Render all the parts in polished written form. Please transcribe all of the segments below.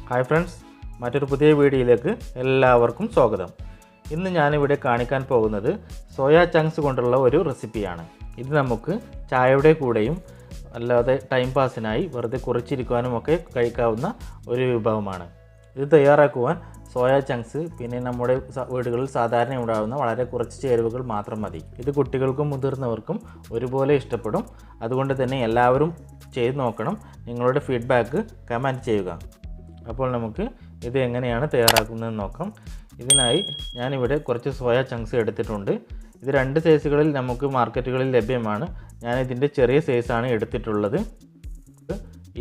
Hi friends, മറ്റൊരു പുതിയ വീഡിയോയിലേക്ക് എല്ലാവർക്കും സ്വാഗതം. ഇന്ന് ഞാനിവിടെ കാണിക്കാൻ പോകുന്നത് സോയ ചങ്ക്സ് കൊണ്ടുള്ള ഒരു റെസിപ്പിയാണ്. ഇത് നമുക്ക് ചായയുടെ കൂടെയും അല്ലാതെ ടൈം പാസിനായി വെറുതെ കുറച്ചിരിക്കാനും ഒക്കെ കഴിക്കാവുന്ന ഒരു വിഭവമാണ്. ഇത് തയ്യാറാക്കുവാൻ സോയ ചങ്ക്സ് പിന്നെ നമ്മുടെ വീടുകളിൽ സാധാരണ ഉണ്ടാകുന്ന വളരെ കുറച്ച് ചേരുവകൾ മാത്രം മതി. ഇത് കുട്ടികൾക്കും മുതിർന്നവർക്കും ഒരുപോലെ ഇഷ്ടപ്പെടും. അതുകൊണ്ട് തന്നെ എല്ലാവരും ചെയ്ത് നോക്കണം. നിങ്ങളുടെ ഫീഡ്ബാക്ക് കമൻറ്റ് ചെയ്യുക. അപ്പോൾ നമുക്ക് ഇത് എങ്ങനെയാണ് തയ്യാറാക്കുന്നതെന്ന് നോക്കാം. ഇതിനായി ഞാനിവിടെ കുറച്ച് സോയ ചങ്ക്സ് എടുത്തിട്ടുണ്ട്. ഇത് 2 സൈസുകളിൽ നമുക്ക് മാർക്കറ്റുകളിൽ ലഭ്യമാണ്. ഞാനിതിൻ്റെ ചെറിയ സൈസാണ് എടുത്തിട്ടുള്ളത്.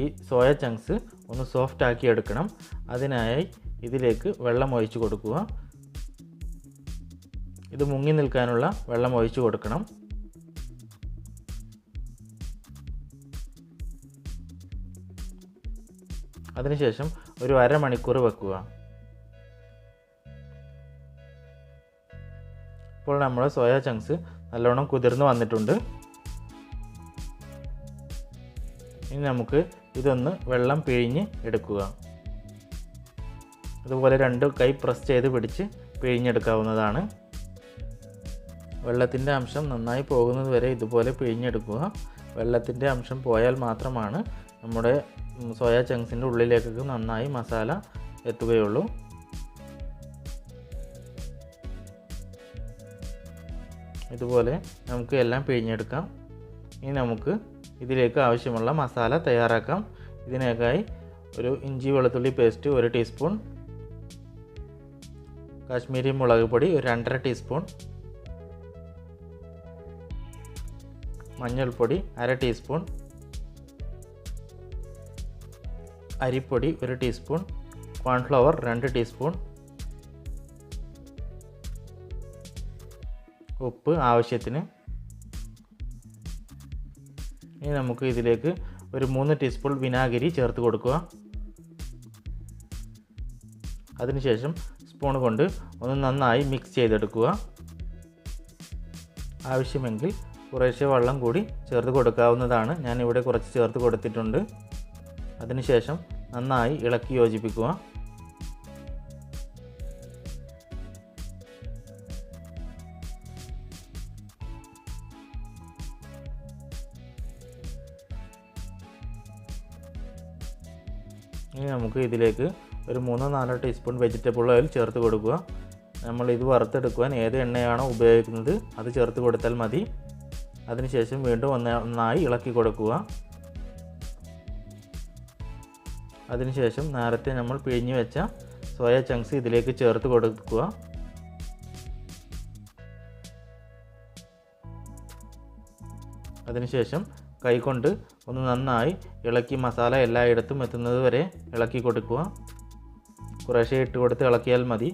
ഈ സോയ ചങ്ക്സ് ഒന്ന് സോഫ്റ്റ് ആക്കി എടുക്കണം. അതിനായി ഇതിലേക്ക് വെള്ളം ഒഴിച്ചു കൊടുക്കുക. ഇത് മുങ്ങി നിൽക്കാനുള്ള വെള്ളം ഒഴിച്ചു കൊടുക്കണം. അതിനുശേഷം ഒരു അരമണിക്കൂർ വെക്കുക. ഇപ്പോൾ നമ്മുടെ സോയ ചങ്ക്സ് നല്ലോണം കുതിർന്ന് വന്നിട്ടുണ്ട്. ഇനി നമുക്ക് ഇതൊന്ന് വെള്ളം പിഴിഞ്ഞ് എടുക്കുക. അതുപോലെ 2 കൈ പ്രസ് ചെയ്ത് പിടിച്ച് പിഴിഞ്ഞെടുക്കാവുന്നതാണ്. വെള്ളത്തിൻ്റെ അംശം നന്നായി പോകുന്നത് വരെ ഇതുപോലെ പിഴിഞ്ഞെടുക്കുക. വെള്ളത്തിൻ്റെ അംശം പോയാൽ മാത്രമാണ് നമ്മുടെ സോയ ചങ്ക്സിൻ്റെ ഉള്ളിലേക്കൊക്കെ നന്നായി മസാല എത്തുകയുള്ളൂ. ഇതുപോലെ നമുക്ക് എല്ലാം പിഴിഞ്ഞെടുക്കാം. ഇനി നമുക്ക് ഇതിലേക്ക് ആവശ്യമുള്ള മസാല തയ്യാറാക്കാം. ഇതിനേക്കായി ഒരു ഇഞ്ചി വെളുത്തുള്ളി പേസ്റ്റ് 1 ടീസ്പൂൺ, കാശ്മീരി മുളക് പൊടി ഒരു 2.5 ടീസ്പൂൺ, മഞ്ഞൾപ്പൊടി 1/2 ടീസ്പൂൺ, അരിപ്പൊടി 1 ടീസ്പൂൺ, കോൺഫ്ലവർ 2 ടീസ്പൂൺ, ഉപ്പ് ആവശ്യത്തിന്. ഇനി നമുക്ക് ഇതിലേക്ക് ഒരു 3 ടീസ്പൂൺ വിനാഗിരി ചേർത്ത് കൊടുക്കുക. അതിനുശേഷം സ്പൂൺ കൊണ്ട് ഒന്ന് നന്നായി മിക്സ് ചെയ്തെടുക്കുക. ആവശ്യമെങ്കിൽ കുറേശ്ശെ വെള്ളം കൂടി ചേർത്ത് കൊടുക്കാവുന്നതാണ്. ഞാനിവിടെ കുറച്ച് ചേർത്ത് കൊടുത്തിട്ടുണ്ട്. അതിനുശേഷം നന്നായി ഇളക്കി യോജിപ്പിക്കുക. ഇനി നമുക്ക് ഇതിലേക്ക് ഒരു 3-4 ടീസ്പൂൺ വെജിറ്റബിൾ ഓയിൽ ചേർത്ത് കൊടുക്കുക. നമ്മൾ ഇത് വറുത്തെടുക്കുവാൻ ഏത് എണ്ണയാണോ ഉപയോഗിക്കുന്നത് അത് ചേർത്ത് കൊടുത്താൽ മതി. അതിനുശേഷം വീണ്ടും നന്നായി ഇളക്കി കൊടുക്കുക. അതിനുശേഷം നേരത്തെ നമ്മൾ പിഴിഞ്ഞു വെച്ച സോയ ചങ്ക്സ് ഇതിലേക്ക് ചേർത്ത് കൊടുക്കുക. അതിനുശേഷം കൈകൊണ്ട് ഒന്ന് നന്നായി ഇളക്കി മസാല എല്ലായിടത്തും എത്തുന്നത് വരെ ഇളക്കി കൊടുക്കുക. കുറേശ്ശെ ഇട്ട് കൊടുത്ത് ഇളക്കിയാൽ മതി.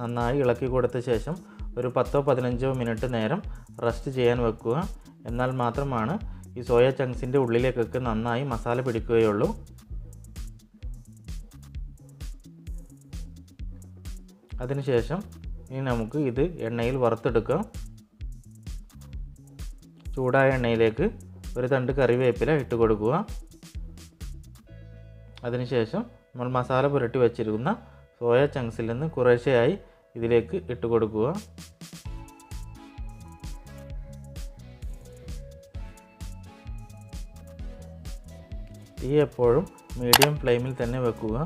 നന്നായി ഇളക്കി കൊടുത്ത ശേഷം ഒരു 10-15 മിനിറ്റ് നേരം റെസ്റ്റ് ചെയ്യാൻ വെക്കുക. എന്നാൽ മാത്രമാണ് ഈ സോയ ചങ്ക്സിൻ്റെ ഉള്ളിലേക്കൊക്കെ നന്നായി മസാല പിടിക്കുകയുള്ളൂ. അതിനുശേഷം ഇനി നമുക്ക് ഇത് എണ്ണയിൽ വറുത്തെടുക്കാം. ചൂടായ എണ്ണയിലേക്ക് ഒരു തണ്ട് കറിവേപ്പില ഇട്ട് കൊടുക്കുക. അതിനുശേഷം നമ്മൾ മസാല പുരട്ടി വച്ചിരിക്കുന്ന സോയ ചങ്ക്സിൽ നിന്ന് കുറേശ്ശെയായി ഇതിലേക്ക് ഇട്ട് കൊടുക്കുക. തീ എപ്പോഴും മീഡിയം ഫ്ലെയിമിൽ തന്നെ വെക്കുക.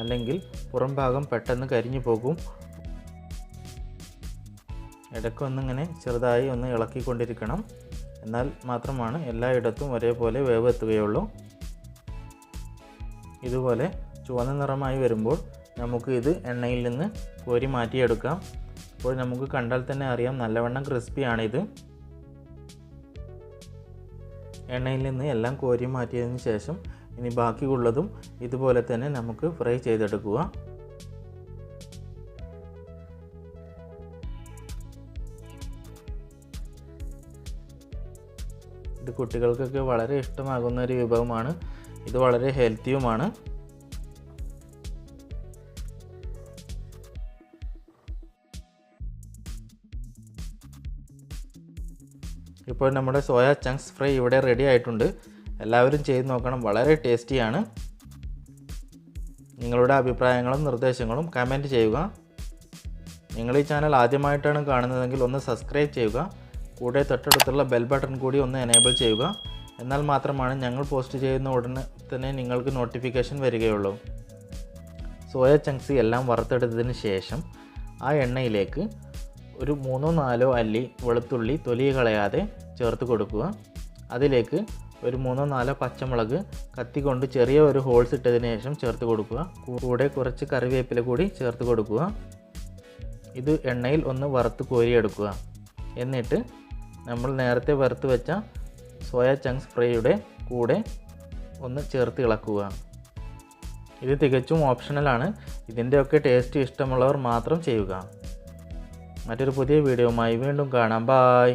അല്ലെങ്കിൽ പുറം ഭാഗം പെട്ടെന്ന് കരിഞ്ഞു പോകും. ഇടയ്ക്കൊന്നിങ്ങനെ ചെറുതായി ഒന്ന് ഇളക്കിക്കൊണ്ടിരിക്കണം. എന്നാൽ മാത്രമാണ് എല്ലായിടത്തും ഒരേപോലെ വേവ് എത്തുകയുള്ളൂ. ഇതുപോലെ ചുവന്ന നിറമായി വരുമ്പോൾ നമുക്ക് ഇത് എണ്ണയിൽ നിന്ന് കോരി മാറ്റിയെടുക്കാം. അപ്പോൾ നമുക്ക് കണ്ടാൽ തന്നെ അറിയാം നല്ലവണ്ണം ക്രിസ്പിയാണിത്. എണ്ണയിൽ നിന്ന് എല്ലാം കോരി മാറ്റിയതിന് ശേഷം ഇനി ബാക്കിയുള്ളതും ഇതുപോലെ തന്നെ നമുക്ക് ഫ്രൈ ചെയ്തെടുക്കുക. ഇത് കുട്ടികൾക്കൊക്കെ വളരെ ഇഷ്ടമാകുന്ന ഒരു വിഭവമാണ്. ഇത് വളരെ ഹെൽത്തിയുമാണ്. ഇപ്പോൾ നമ്മുടെ സോയ ചങ്ക്സ് ഫ്രൈ ഇവിടെ റെഡി ആയിട്ടുണ്ട്. എല്ലാവരും ചെയ്ത് നോക്കണം, വളരെ ടേസ്റ്റിയാണ്. നിങ്ങളുടെ അഭിപ്രായങ്ങളും നിർദ്ദേശങ്ങളും കമൻറ്റ് ചെയ്യുക. നിങ്ങൾ ഈ ചാനൽ ആദ്യമായിട്ടാണ് കാണുന്നതെങ്കിൽ ഒന്ന് സബ്സ്ക്രൈബ് ചെയ്യുക. കൂടെ തൊട്ടടുത്തുള്ള ബെൽ ബട്ടൺ കൂടി ഒന്ന് എനേബിൾ ചെയ്യുക. എന്നാൽ മാത്രമാണ് ഞങ്ങൾ പോസ്റ്റ് ചെയ്യുന്ന ഉടനെ തന്നെ നിങ്ങൾക്ക് നോട്ടിഫിക്കേഷൻ വരികയുള്ളൂ. സോയ ചങ്ക്സ് എല്ലാം വറുത്തെടുത്തതിന് ശേഷം ആ എണ്ണയിലേക്ക് ഒരു 3-4 അല്ലി വെളുത്തുള്ളി തൊലി കളയാതെ ചേർത്ത് കൊടുക്കുക. അതിലേക്ക് ഒരു 3-4 പച്ചമുളക് കത്തി കൊണ്ട് ചെറിയ ഒരു ഹോൾസ് ഇട്ടതിന് ശേഷം ചേർത്ത് കൊടുക്കുക. കൂടെ കുറച്ച് കറിവേപ്പില കൂടി ചേർത്ത് കൊടുക്കുക. ഇത് എണ്ണയിൽ ഒന്ന് വറുത്ത് കോരിയെടുക്കുക. എന്നിട്ട് നമ്മൾ നേരത്തെ വറുത്ത് വെച്ച സോയ ചങ്ക്സ് ഫ്രൈയുടെ കൂടെ ഒന്ന് ചേർത്ത് ഇളക്കുക. ഇത് തികച്ചും ഓപ്ഷണലാണ്. ഇതിൻ്റെയൊക്കെ ടേസ്റ്റ് ഇഷ്ടമുള്ളവർ മാത്രം ചെയ്യുക. മറ്റൊരു പുതിയ വീഡിയോയുമായി വീണ്ടും കാണാം. ബായ്.